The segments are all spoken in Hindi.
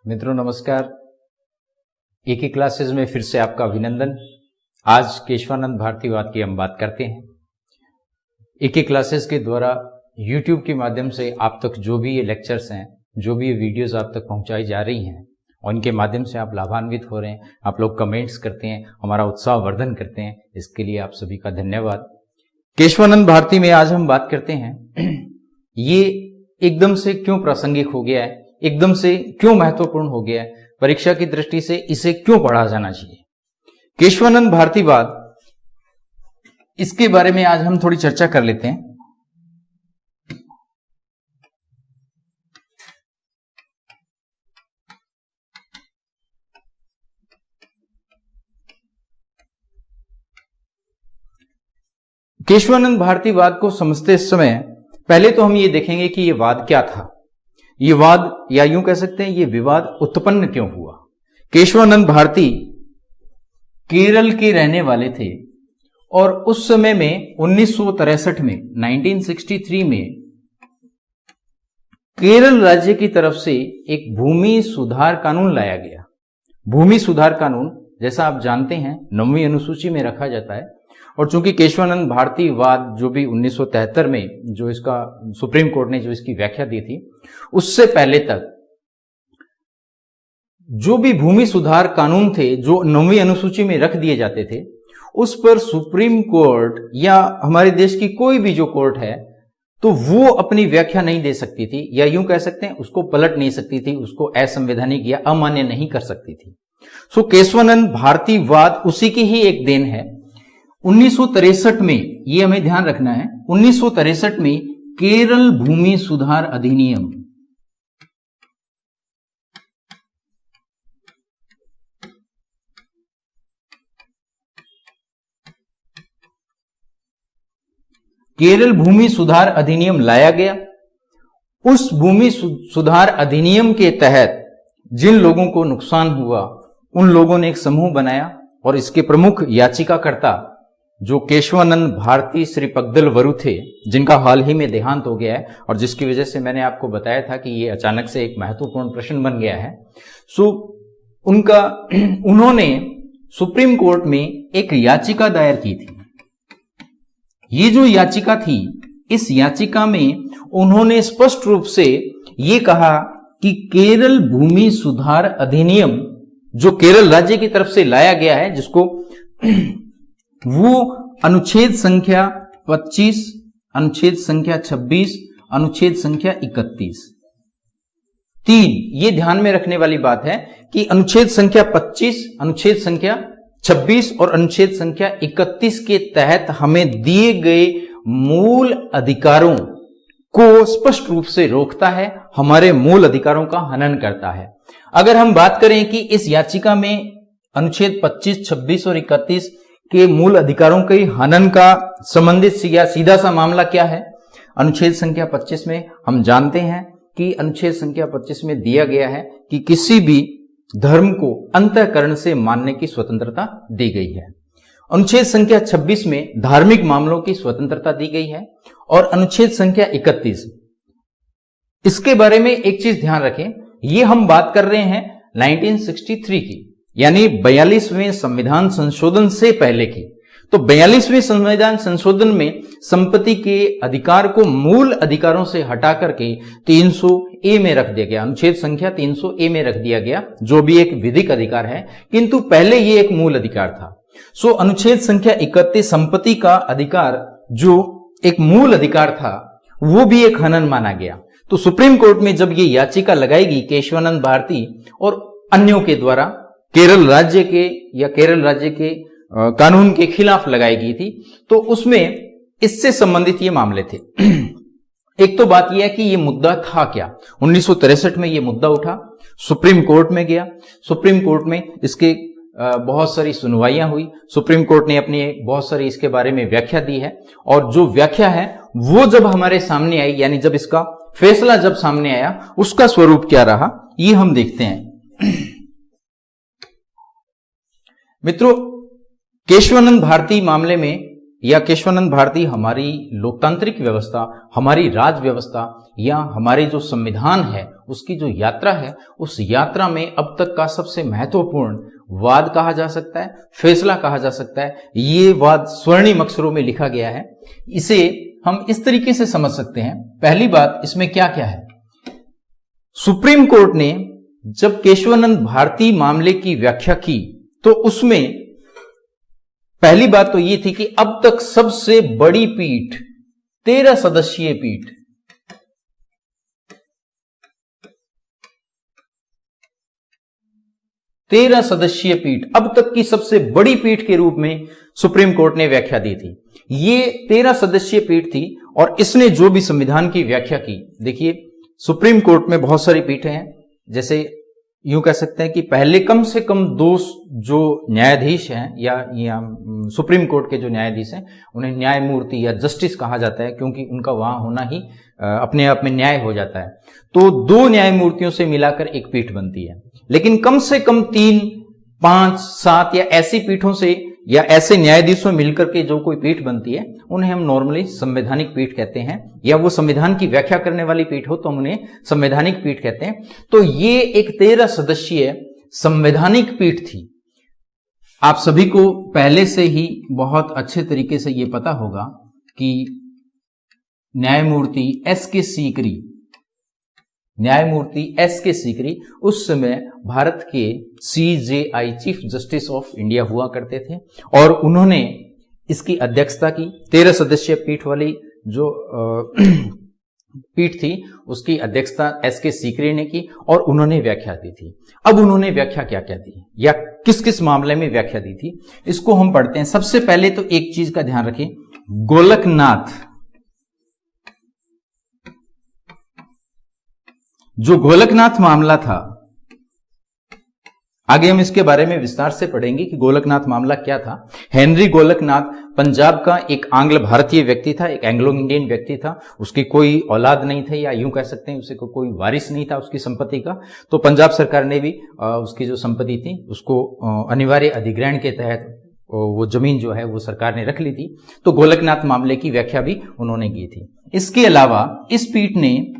मित्रों नमस्कार। एक ही क्लासेस में फिर से आपका अभिनंदन। आज केशवानंद भारतीवाद की हम बात करते हैं। एक ही क्लासेस के द्वारा YouTube के माध्यम से आप तक जो भी ये लेक्चर्स हैं, जो भी ये वीडियोस आप तक पहुंचाई जा रही हैं और इनके माध्यम से आप लाभान्वित हो रहे हैं, आप लोग कमेंट्स करते हैं, हमारा उत्साह वर्धन करते हैं, इसके लिए आप सभी का धन्यवाद। केशवानंद भारती में आज हम बात करते हैं, ये एकदम से क्यों प्रासंगिक हो गया है, एकदम से क्यों महत्वपूर्ण हो गया है, परीक्षा की दृष्टि से इसे क्यों पढ़ा जाना चाहिए। केशवानंद भारतीवाद, इसके बारे में आज हम थोड़ी चर्चा कर लेते हैं। केशवानंद भारतीवाद को समझते समय पहले तो हम ये देखेंगे कि ये वाद क्या था, ये वाद या यूं कह सकते हैं ये विवाद उत्पन्न क्यों हुआ। केशवानंद भारती केरल के रहने वाले थे और उस समय में 1963 में 1963 में केरल राज्य की तरफ से एक भूमि सुधार कानून लाया गया। भूमि सुधार कानून जैसा आप जानते हैं 9वीं अनुसूची में रखा जाता है और चूंकि केशवानंद भारतीवाद जो भी 1973 में जो इसका सुप्रीम कोर्ट ने जो इसकी व्याख्या दी थी, उससे पहले तक जो भी भूमि सुधार कानून थे जो 9वीं अनुसूची में रख दिए जाते थे, उस पर सुप्रीम कोर्ट या हमारे देश की कोई भी जो कोर्ट है तो वो अपनी व्याख्या नहीं दे सकती थी, या यूं कह सकते हैं उसको पलट नहीं सकती थी, उसको असंवैधानिक या अमान्य नहीं कर सकती थी। सो केशवानंद भारतीवाद उसी की ही एक देन है। 1963 में, ये हमें ध्यान रखना है, 1963 में केरल भूमि सुधार अधिनियम, केरल भूमि सुधार अधिनियम लाया गया। उस भूमि सुधार अधिनियम के तहत जिन लोगों को नुकसान हुआ उन लोगों ने एक समूह बनाया और इसके प्रमुख याचिकाकर्ता जो केशवानंद भारती श्री पगदल वरु थे, जिनका हाल ही में देहांत हो गया है और जिसकी वजह से मैंने आपको बताया था कि ये अचानक से एक महत्वपूर्ण प्रश्न बन गया है। सो उन्होंने सुप्रीम कोर्ट में एक याचिका दायर की थी। ये जो याचिका थी, इस याचिका में उन्होंने स्पष्ट रूप से ये कहा कि केरल भूमि सुधार अधिनियम जो केरल राज्य की तरफ से लाया गया है, जिसको वो अनुच्छेद संख्या 25, अनुच्छेद संख्या 26, अनुच्छेद संख्या 31, 3, ये ध्यान में रखने वाली बात है कि अनुच्छेद संख्या 25, अनुच्छेद संख्या 26 और अनुच्छेद संख्या 31 के तहत हमें दिए गए मूल अधिकारों को स्पष्ट रूप से रोकता है, हमारे मूल अधिकारों का हनन करता है। अगर हम बात करें कि इस याचिका में अनुच्छेद 25, 26 और 31 के मूल अधिकारों के हनन का संबंधित या सीधा सा मामला क्या है, अनुच्छेद संख्या 25 में हम जानते हैं कि अनुच्छेद संख्या 25 में दिया गया है कि किसी भी धर्म को अंतःकरण से मानने की स्वतंत्रता दी गई है। अनुच्छेद संख्या 26 में धार्मिक मामलों की स्वतंत्रता दी गई है और अनुच्छेद संख्या 31, इसके बारे में एक चीज ध्यान रखें, ये हम बात कर रहे हैं 1963 की, यानी 42वें संविधान संशोधन से पहले की। तो 42वें संविधान संशोधन में संपत्ति के अधिकार को मूल अधिकारों से हटा करके 300A में रख दिया गया, अनुच्छेद संख्या 300A में रख दिया गया, जो भी एक विधिक अधिकार है, किंतु पहले ये एक मूल अधिकार था। सो अनुच्छेद संख्या 31 संपत्ति का अधिकार जो एक मूल अधिकार था वो भी एक हनन माना गया। तो सुप्रीम कोर्ट में जब ये याचिका लगाएगी केशवानंद भारती और अन्यों के द्वारा केरल राज्य के या केरल राज्य के कानून के खिलाफ लगाई गई थी, तो उसमें इससे संबंधित ये मामले थे। एक तो बात यह है कि ये मुद्दा था क्या। 1963 में ये मुद्दा उठा, सुप्रीम कोर्ट में गया, सुप्रीम कोर्ट में इसके बहुत सारी सुनवाइयां हुई, सुप्रीम कोर्ट ने अपनी बहुत सारी इसके बारे में व्याख्या दी है और जो व्याख्या है वो जब हमारे सामने आई, यानी जब इसका फैसला जब सामने आया, उसका स्वरूप क्या रहा ये हम देखते हैं। मित्रों, केशवानंद भारती मामले में या केशवानंद भारती हमारी लोकतांत्रिक व्यवस्था, हमारी राज व्यवस्था या हमारे जो संविधान है उसकी जो यात्रा है, उस यात्रा में अब तक का सबसे महत्वपूर्ण वाद कहा जा सकता है, फैसला कहा जा सकता है। ये वाद स्वर्णिम अक्षरों में लिखा गया है। इसे हम इस तरीके से समझ सकते हैं। पहली बात, इसमें क्या क्या है? सुप्रीम कोर्ट ने जब केशवानंद भारती मामले की व्याख्या की तो उसमें पहली बात तो ये थी कि अब तक सबसे बड़ी पीठ, 13 सदस्यीय पीठ, अब तक की सबसे बड़ी पीठ के रूप में सुप्रीम कोर्ट ने व्याख्या दी थी। ये 13 सदस्यीय पीठ थी और इसने जो भी संविधान की व्याख्या की, देखिए सुप्रीम कोर्ट में बहुत सारी पीठें हैं। जैसे यूं कह सकते हैं कि पहले कम से कम 2 जो न्यायाधीश हैं या सुप्रीम कोर्ट के जो न्यायाधीश हैं उन्हें न्यायमूर्ति या जस्टिस कहा जाता है, क्योंकि उनका वहां होना ही अपने आप में न्याय हो जाता है। तो 2 न्यायमूर्तियों से मिलाकर एक पीठ बनती है। लेकिन कम से कम 3, 5, 7 या ऐसी पीठों से या ऐसे न्यायाधीशों मिलकर के जो कोई पीठ बनती है उन्हें हम नॉर्मली संवैधानिक पीठ कहते हैं, या वो संविधान की व्याख्या करने वाली पीठ हो तो हम उन्हें संवैधानिक पीठ कहते हैं। तो ये एक 13 सदस्यीय संवैधानिक पीठ थी। आप सभी को पहले से ही बहुत अच्छे तरीके से ये पता होगा कि न्यायमूर्ति एस के सीकरी उस समय भारत के CJI chief justice of India हुआ करते थे और उन्होंने इसकी अध्यक्षता की। 13 सदस्यीय पीठ वाली जो पीठ थी उसकी अध्यक्षता एस के सीकरी ने की और उन्होंने व्याख्या दी थी। अब उन्होंने व्याख्या क्या क्या दी या किस किस मामले में व्याख्या दी थी, इसको हम पढ़ते हैं। सबसे पहले तो एक चीज का ध्यान रखें, जो गोलकनाथ मामला था, आगे हम इसके बारे में विस्तार से पढ़ेंगे कि गोलकनाथ मामला क्या था। हेनरी गोलकनाथ पंजाब का एक आंग्ल भारतीय व्यक्ति था, एक एंग्लो इंडियन व्यक्ति था। उसकी कोई औलाद नहीं थे, या यूं कह सकते हैं उसे कोई वारिस नहीं था उसकी संपत्ति का। तो पंजाब सरकार ने भी उसकी जो संपत्ति थी उसको अनिवार्य अधिग्रहण के तहत वो जमीन जो है वो सरकार ने रख ली थी। तो गोलकनाथ मामले की व्याख्या भी उन्होंने की थी। इसके अलावा इस पीठ ने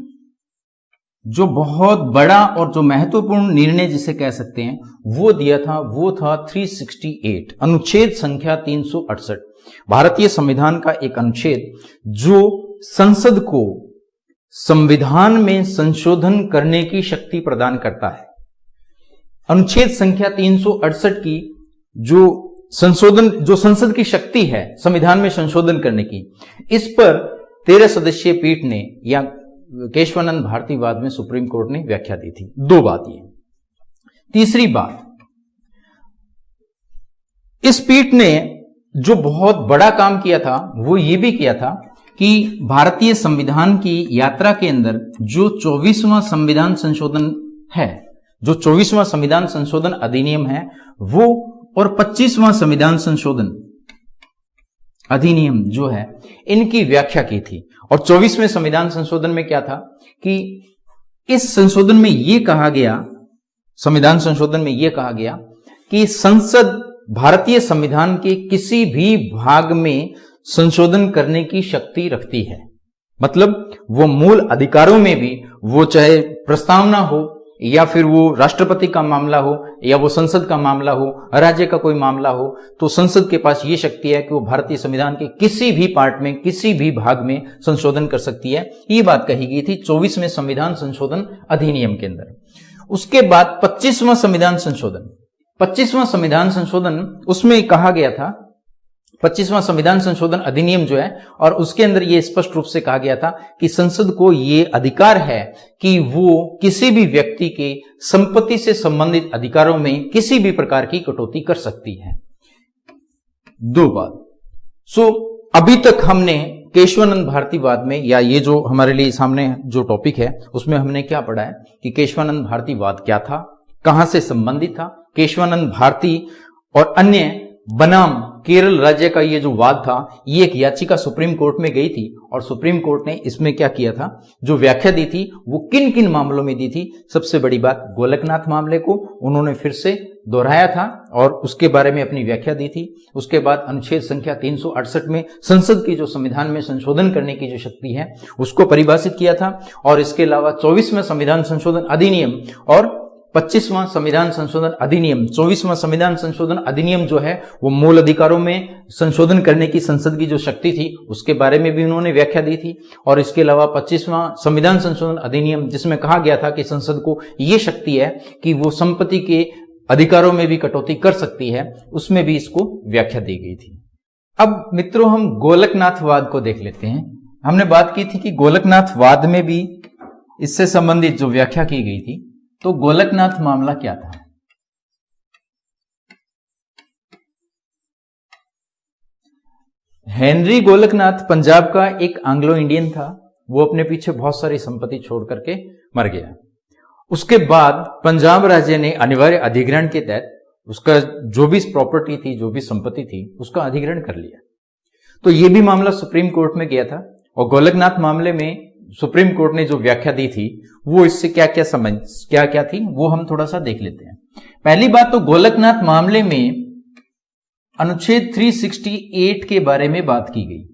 जो बहुत बड़ा और जो महत्वपूर्ण निर्णय जिसे कह सकते हैं वो दिया था, वो था 368, अनुच्छेद संख्या 368, भारतीय संविधान का एक अनुच्छेद जो संसद को संविधान में संशोधन करने की शक्ति प्रदान करता है। अनुच्छेद संख्या 368 की जो संसद की शक्ति है संविधान में संशोधन करने की, इस पर 13 सदस्यीय पीठ ने या केशवानंद भारतीवाद में सुप्रीम कोर्ट ने व्याख्या दी थी। 2 बात ये। तीसरी बात, इस पीठ ने जो बहुत बड़ा काम किया था वो ये भी किया था कि भारतीय संविधान की यात्रा के अंदर जो 24वां संविधान संशोधन है, जो 24वां संविधान संशोधन अधिनियम है वो, और 25वां संविधान संशोधन अधिनियम जो है, इनकी व्याख्या की थी। और 24वें संविधान संशोधन में क्या था कि इस संशोधन में यह कहा गया, संविधान संशोधन में यह कहा गया कि संसद भारतीय संविधान के किसी भी भाग में संशोधन करने की शक्ति रखती है। मतलब वो मूल अधिकारों में भी, वो चाहे प्रस्तावना हो या फिर वो राष्ट्रपति का मामला हो या वो संसद का मामला हो, राज्य का कोई मामला हो, तो संसद के पास ये शक्ति है कि वो भारतीय संविधान के किसी भी पार्ट में, किसी भी भाग में संशोधन कर सकती है। ये बात कही गई थी 24वें संविधान संशोधन अधिनियम के अंदर। उसके बाद 25वां संविधान संशोधन, 25वां संविधान संशोधन, उसमें कहा गया था, 25वां संविधान संशोधन अधिनियम जो है, और उसके अंदर यह स्पष्ट रूप से कहा गया था कि संसद को यह अधिकार है कि वो किसी भी व्यक्ति के संपत्ति से संबंधित अधिकारों में किसी भी प्रकार की कटौती कर सकती है। 2 बात। अभी तक हमने केशवानंद भारतीवाद में, या ये जो हमारे लिए सामने जो टॉपिक है उसमें हमने क्या पढ़ा है कि केशवानंद भारतीवाद क्या था, कहां से संबंधित था, केशवानंद भारती और अन्य बनाम केरल राज्य का ये जो वाद था, ये एक याचिका सुप्रीम कोर्ट में गई थी और सुप्रीम कोर्ट ने इसमें क्या किया था, जो व्याख्या दी थी वो किन किन मामलों में दी थी। सबसे बड़ी बात, गोलकनाथ मामले को उन्होंने फिर से दोहराया था और उसके बारे में अपनी व्याख्या दी थी। उसके बाद अनुच्छेद संख्या 368 में संसद की जो संविधान में संशोधन करने की जो शक्ति है उसको परिभाषित किया था। और इसके अलावा 24वें संविधान संशोधन अधिनियम और 25वां संविधान संशोधन अधिनियम, 24वां संविधान संशोधन अधिनियम जो है वो मूल अधिकारों में संशोधन करने की संसद की जो शक्ति थी उसके बारे में भी उन्होंने व्याख्या दी थी। और इसके अलावा 25वां संविधान संशोधन अधिनियम, जिसमें कहा गया था कि संसद को ये शक्ति है कि वो संपत्ति के अधिकारों में भी कटौती कर सकती है, उसमें भी इसको व्याख्या दी गई थी। अब मित्रों, हम गोलकनाथवाद को देख लेते हैं। हमने बात की थी कि गोलकनाथवाद में भी इससे संबंधित जो व्याख्या की गई थी, तो गोलकनाथ मामला क्या था। हेनरी गोलकनाथ पंजाब का एक एंग्लो इंडियन था। वो अपने पीछे बहुत सारी संपत्ति छोड़ करके मर गया। उसके बाद पंजाब राज्य ने अनिवार्य अधिग्रहण के तहत उसका जो भी प्रॉपर्टी थी, जो भी संपत्ति थी, उसका अधिग्रहण कर लिया। तो ये भी मामला सुप्रीम कोर्ट में गया था और गोलकनाथ मामले में सुप्रीम कोर्ट ने जो व्याख्या दी थी वो इससे क्या क्या थी वो हम थोड़ा सा देख लेते हैं। पहली बात तो गोलकनाथ मामले में अनुच्छेद 368 के बारे में बात की गई।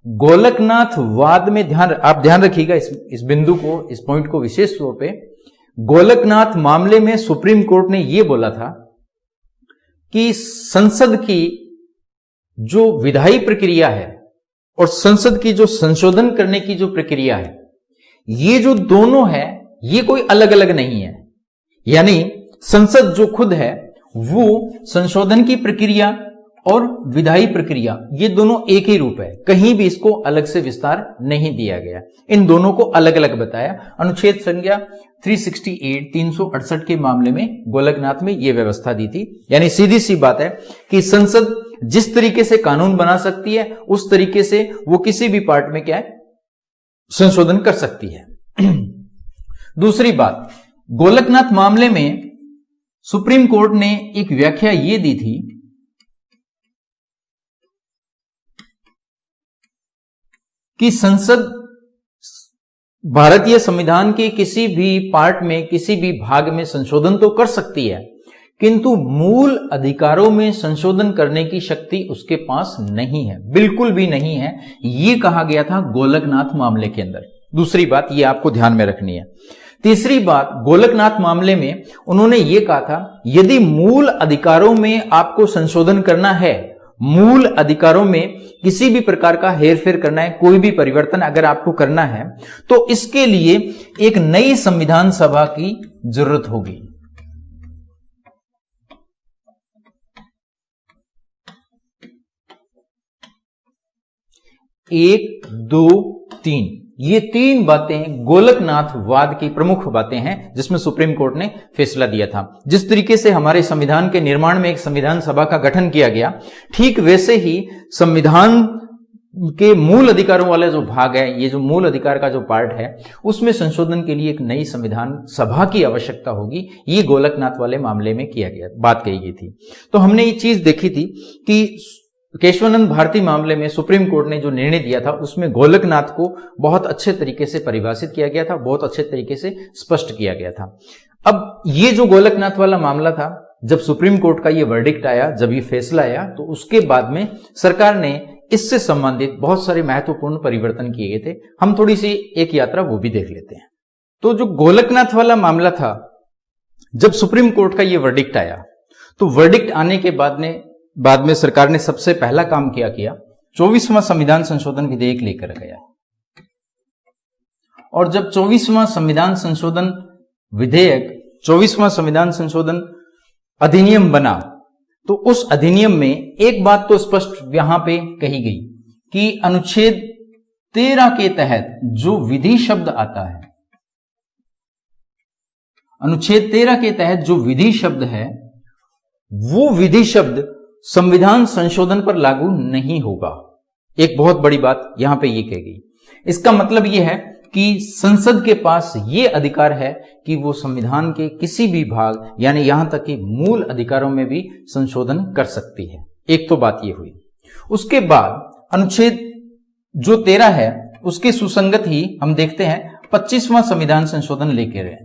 गोलकनाथ वाद में आप ध्यान रखिएगा इस बिंदु को, इस पॉइंट को विशेष तौर पे। गोलकनाथ मामले में सुप्रीम कोर्ट ने यह बोला था कि संसद की जो विधायी प्रक्रिया है और संसद की जो संशोधन करने की जो प्रक्रिया है, ये जो दोनों है ये कोई अलग अलग नहीं है। यानी संसद जो खुद है वो संशोधन की प्रक्रिया और विधायी प्रक्रिया ये दोनों एक ही रूप है, कहीं भी इसको अलग से विस्तार नहीं दिया गया। इन दोनों को अलग अलग बताया। अनुच्छेद संख्या 368 के मामले में गोलकनाथ में यह व्यवस्था दी थी। यानी सीधी सी बात है कि संसद जिस तरीके से कानून बना सकती है उस तरीके से वो किसी भी पार्ट में क्या है, संशोधन कर सकती है। दूसरी बात, गोलकनाथ मामले में सुप्रीम कोर्ट ने एक व्याख्या यह दी थी कि संसद भारतीय संविधान के किसी भी पार्ट में, किसी भी भाग में संशोधन तो कर सकती है, किंतु मूल अधिकारों में संशोधन करने की शक्ति उसके पास नहीं है, बिल्कुल भी नहीं है। यह कहा गया था गोलकनाथ मामले के अंदर। दूसरी बात यह आपको ध्यान में रखनी है। तीसरी बात, गोलकनाथ मामले में उन्होंने यह कहा था यदि मूल अधिकारों में आपको संशोधन करना है, मूल अधिकारों में किसी भी प्रकार का हेरफेर करना है, कोई भी परिवर्तन अगर आपको करना है, तो इसके लिए एक नई संविधान सभा की जरूरत होगी। एक, दो, तीन, ये तीन बातें गोलकनाथ वाद की प्रमुख बातें हैं जिसमें सुप्रीम कोर्ट ने फैसला दिया था। जिस तरीके से हमारे संविधान के निर्माण में एक संविधान सभा का गठन किया गया, ठीक वैसे ही संविधान के मूल अधिकारों वाला जो भाग है, ये जो मूल अधिकार का जो पार्ट है, उसमें संशोधन के लिए एक नई संविधान सभा की आवश्यकता होगी। ये गोलकनाथ वाले मामले में किया गया, बात कही गई थी। तो हमने ये चीज देखी थी कि केशवानंद भारती मामले में सुप्रीम कोर्ट ने जो निर्णय दिया था उसमें गोलकनाथ को बहुत अच्छे तरीके से परिभाषित किया गया था, बहुत अच्छे तरीके से स्पष्ट किया गया था। अब ये जो गोलकनाथ वाला मामला था, जब सुप्रीम कोर्ट का ये वर्डिक्ट आया, जब ये फैसला आया, तो उसके बाद में सरकार ने इससे संबंधित बहुत सारे महत्वपूर्ण परिवर्तन किए गए थे। हम थोड़ी सी एक यात्रा वो भी देख लेते हैं। तो जो गोलकनाथ वाला मामला था, जब सुप्रीम कोर्ट का ये वर्डिक्ट आया, तो वर्डिक्ट आने के बाद में सरकार ने सबसे पहला काम किया 24वां संविधान संशोधन विधेयक लेकर गया। और जब 24वां संविधान संशोधन विधेयक, 24वां संविधान संशोधन अधिनियम बना, तो उस अधिनियम में एक बात तो स्पष्ट यहां पे कही गई कि अनुच्छेद 13 के तहत जो विधि शब्द आता है, अनुच्छेद 13 के तहत जो विधि शब्द है, वो विधि शब्द संविधान संशोधन पर लागू नहीं होगा। एक बहुत बड़ी बात यहां पे ये कही गई। इसका मतलब यह है कि संसद के पास यह अधिकार है कि वो संविधान के किसी भी भाग, यानी यहां तक कि मूल अधिकारों में भी संशोधन कर सकती है। एक तो बात ये हुई। उसके बाद अनुच्छेद जो 13 है उसके सुसंगत ही हम देखते हैं 25वां संविधान संशोधन लेके रहे।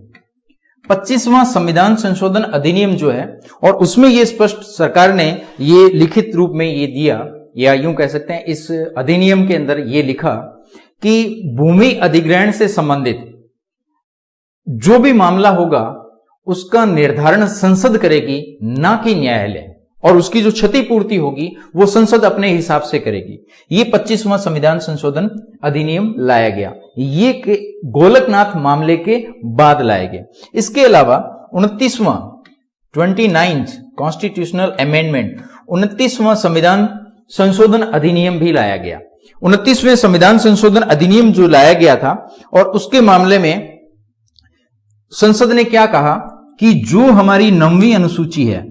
25वां संविधान संशोधन अधिनियम जो है, और उसमें ये स्पष्ट सरकार ने ये लिखित रूप में ये दिया, या यूं कह सकते हैं इस अधिनियम के अंदर ये लिखा कि भूमि अधिग्रहण से संबंधित जो भी मामला होगा उसका निर्धारण संसद करेगी, ना कि न्यायालय, और उसकी जो क्षतिपूर्ति होगी वो संसद अपने हिसाब से करेगी। ये 25वां संविधान संशोधन अधिनियम लाया गया, ये गोलकनाथ मामले के बाद लाया गया। इसके अलावा 29वां कॉन्स्टिट्यूशनल अमेंडमेंट 29वां संविधान संशोधन अधिनियम भी लाया गया। 29वें संविधान संशोधन अधिनियम जो लाया गया था, और उसके मामले में संसद ने क्या कहा कि जो हमारी 9वीं अनुसूची है,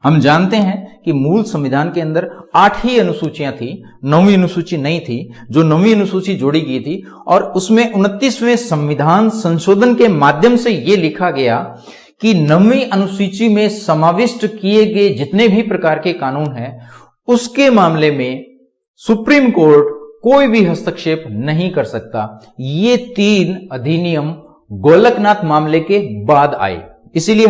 हम जानते हैं कि मूल संविधान के अंदर 8 ही अनुसूचियां थी, 9वीं अनुसूची नहीं थी, जो 9वीं अनुसूची जोड़ी गई थी, और उसमें 29वें संविधान संशोधन के माध्यम से यह लिखा गया कि 9वीं अनुसूची में समाविष्ट किए गए जितने भी प्रकार के कानून हैं उसके मामले में सुप्रीम कोर्ट कोई भी हस्तक्षेप नहीं कर सकता। ये 3 अधिनियम गोलकनाथ मामले के बाद आए। इसीलिए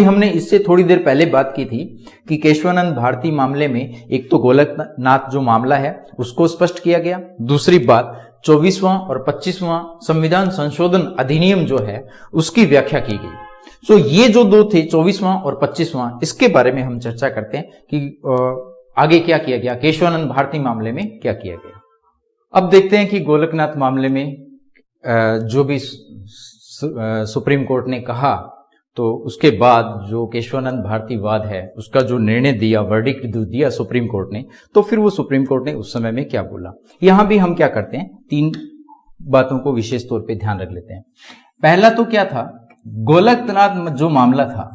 हमने इससे थोड़ी देर पहले बात की थी कि केशवानंद भारती मामले में एक तो गोलकनाथ जो मामला है उसको स्पष्ट किया गया, दूसरी बात 24वां और 25वां संविधान संशोधन अधिनियम जो है उसकी व्याख्या की गई। सो ये जो दो थे 24वां और 25वां, इसके बारे में हम चर्चा करते हैं कि आगे क्या किया गया, केशवानंद भारती मामले में क्या किया गया। अब देखते हैं कि गोलकनाथ मामले में जो भी सुप्रीम कोर्ट ने कहा, तो उसके बाद जो केशवानंद भारती वाद है उसका जो निर्णय दिया, वर्डिक्ट दिया सुप्रीम कोर्ट ने, तो फिर वो सुप्रीम कोर्ट ने उस समय में क्या बोला। यहां भी हम क्या करते हैं, 3 बातों को विशेष तौर पे ध्यान रख लेते हैं। पहला तो क्या था, गोलकनाथ जो मामला था,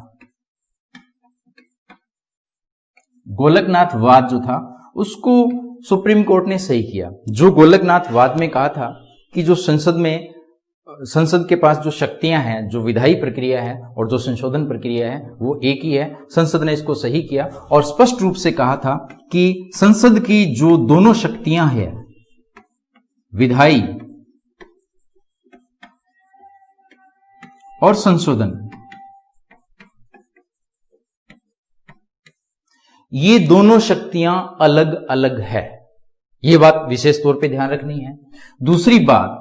गोलकनाथ वाद जो था उसको सुप्रीम कोर्ट ने सही किया। जो गोलकनाथ वाद में कहा था कि जो संसद के पास जो शक्तियां हैं, जो विधायी प्रक्रिया है और जो संशोधन प्रक्रिया है वो एक ही है, संसद ने इसको सही किया और स्पष्ट रूप से कहा था कि संसद की जो दोनों शक्तियां हैं, विधायी और संशोधन, ये दोनों शक्तियां अलग अलग है। ये बात विशेष तौर पे ध्यान रखनी है। दूसरी बात,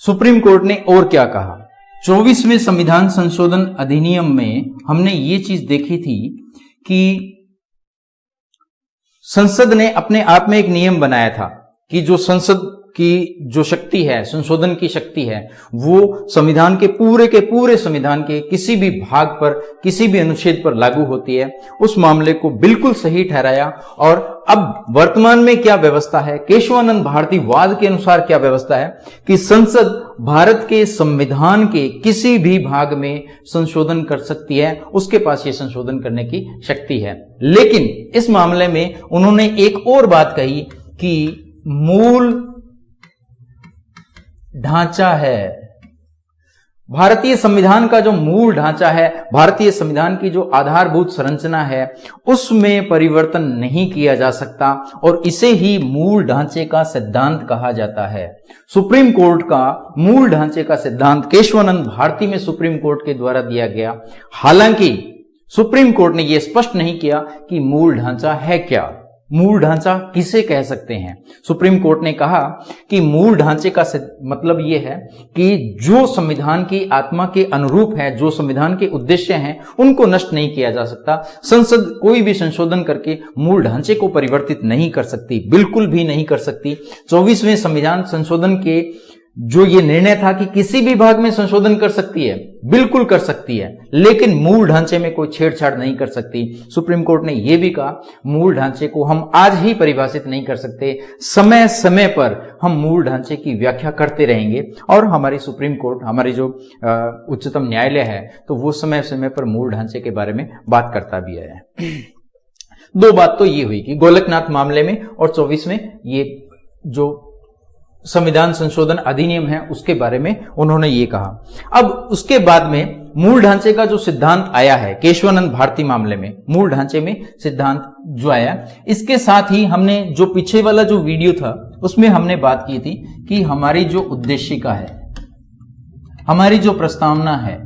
सुप्रीम कोर्ट ने और क्या कहा, 24वें संविधान संशोधन अधिनियम में हमने ये चीज देखी थी कि संसद ने अपने आप में एक नियम बनाया था कि जो संसद की जो शक्ति है, संशोधन की शक्ति है, वो संविधान के पूरे संविधान के किसी भी भाग पर, किसी भी अनुच्छेद पर लागू होती है। उस मामले को बिल्कुल सही ठहराया। और अब वर्तमान में क्या व्यवस्था है, केशवानंद भारती वाद के अनुसार क्या व्यवस्था है कि संसद भारत के संविधान के किसी भी भाग में संशोधन कर सकती है, उसके पास ये संशोधन करने की शक्ति है। लेकिन इस मामले में उन्होंने एक और बात कही कि मूल ढांचा है, भारतीय संविधान का जो मूल ढांचा है, भारतीय संविधान की जो आधारभूत संरचना है, उसमें परिवर्तन नहीं किया जा सकता और इसे ही मूल ढांचे का सिद्धांत कहा जाता है। सुप्रीम कोर्ट का मूल ढांचे का सिद्धांत केशवानंद भारती में सुप्रीम कोर्ट के द्वारा दिया गया। हालांकि सुप्रीम कोर्ट ने यह स्पष्ट नहीं किया कि मूल ढांचा है क्या, मूल ढांचा किसे कह सकते हैं। सुप्रीम कोर्ट ने कहा कि मूल ढांचे का मतलब यह है कि जो संविधान की आत्मा के अनुरूप है, जो संविधान के उद्देश्य हैं, उनको नष्ट नहीं किया जा सकता। संसद कोई भी संशोधन करके मूल ढांचे को परिवर्तित नहीं कर सकती, बिल्कुल भी नहीं कर सकती। 24वें संविधान संशोधन के जो ये निर्णय था कि किसी भी भाग में संशोधन कर सकती है, बिल्कुल कर सकती है, लेकिन मूल ढांचे में कोई छेड़छाड़ नहीं कर सकती। सुप्रीम कोर्ट ने यह भी कहा मूल ढांचे को हम आज ही परिभाषित नहीं कर सकते, समय समय पर हम मूल ढांचे की व्याख्या करते रहेंगे। और हमारी सुप्रीम कोर्ट, हमारी जो उच्चतम न्यायालय है, तो वो समय समय पर मूल ढांचे के बारे में बात करता भी है। 2 बात तो ये हुई कि गोलकनाथ मामले में और 24 में ये जो संविधान संशोधन अधिनियम है उसके बारे में उन्होंने ये कहा। अब उसके बाद में मूल ढांचे का जो सिद्धांत आया है केशवानंद भारती मामले में, मूल ढांचे में सिद्धांत जो आया, इसके साथ ही हमने जो पीछे वाला जो वीडियो था उसमें हमने बात की थी कि हमारी जो उद्देशिका है, हमारी जो प्रस्तावना है,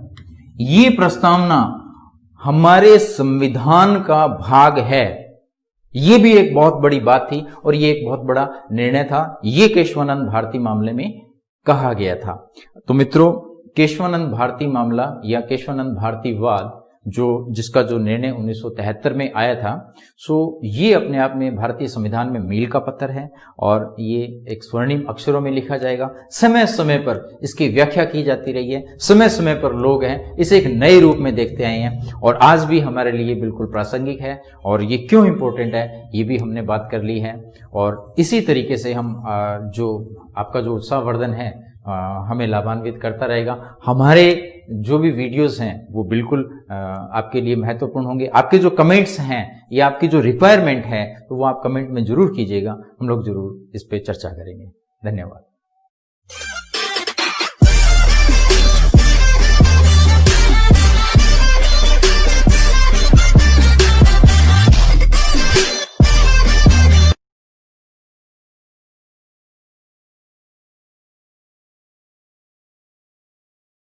ये प्रस्तावना हमारे संविधान का भाग है। ये भी एक बहुत बड़ी बात थी और ये एक बहुत बड़ा निर्णय था, ये केशवानंद भारती मामले में कहा गया था। तो मित्रों, केशवानंद भारती मामला या केशवानंद भारतीवाद जिसका जो निर्णय 1973 में आया था, सो ये अपने आप में भारतीय संविधान में मील का पत्थर है और ये एक स्वर्णिम अक्षरों में लिखा जाएगा। समय समय पर इसकी व्याख्या की जाती रही है, समय समय पर लोग हैं इसे एक नए रूप में देखते आए हैं और आज भी हमारे लिए बिल्कुल प्रासंगिक है। और ये क्यों इंपॉर्टेंट है ये भी हमने बात कर ली है। और इसी तरीके से हम जो आपका जो उत्साहवर्धन है हमें लाभान्वित करता रहेगा। हमारे जो भी वीडियोस हैं वो बिल्कुल आपके लिए महत्वपूर्ण होंगे। आपके जो कमेंट्स हैं या आपकी जो रिक्वायरमेंट है तो वो आप कमेंट में जरूर कीजिएगा, हम लोग जरूर इस पे चर्चा करेंगे। धन्यवाद।